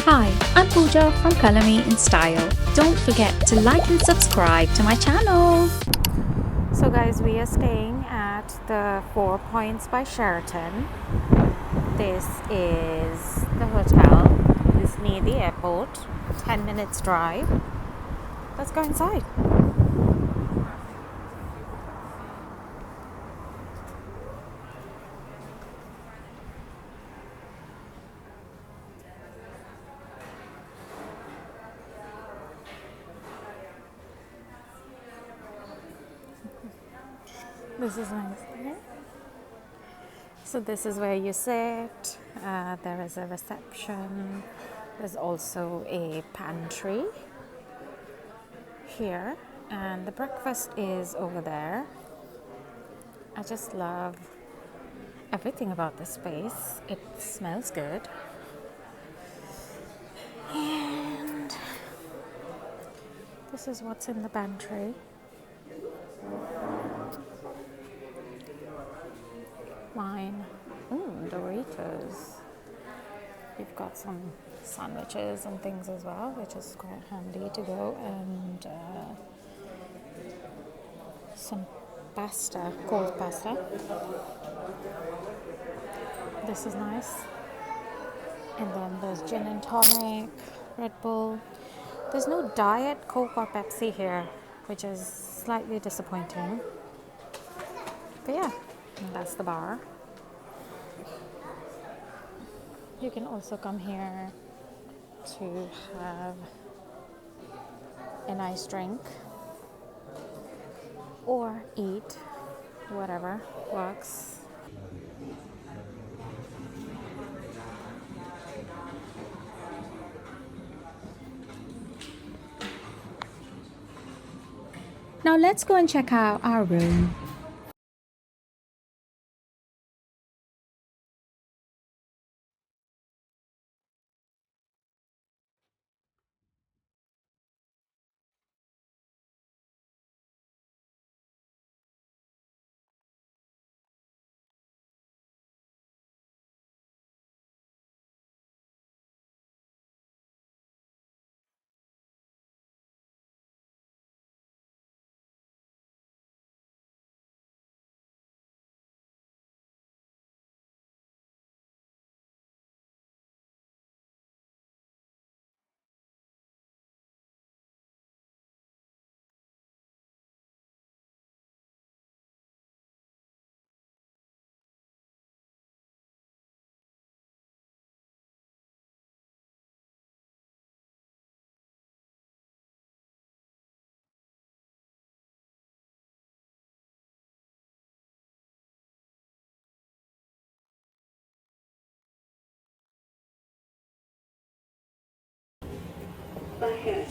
Hi, I'm Pooja from Color Me in Style. Don't forget to like and subscribe to my channel. So guys, we are staying at the Four Points by Sheraton. This is the hotel. It's near the airport. 10 minutes drive. Let's go inside. This is nice. So this is where you sit. There is a reception. There's also a pantry here, and the breakfast is over there. I just love everything about this space. It smells good. And this is what's in the pantry. Wine. Doritos. You've got some sandwiches and things as well, which is quite handy to go, and some pasta, cold pasta. This is nice. And then there's gin and tonic, Red Bull. There's no Diet Coke or Pepsi here, which is slightly disappointing. But yeah, that's the bar. You can also come here to have a nice drink or eat, whatever works. Now let's go and check out our room. Ahead.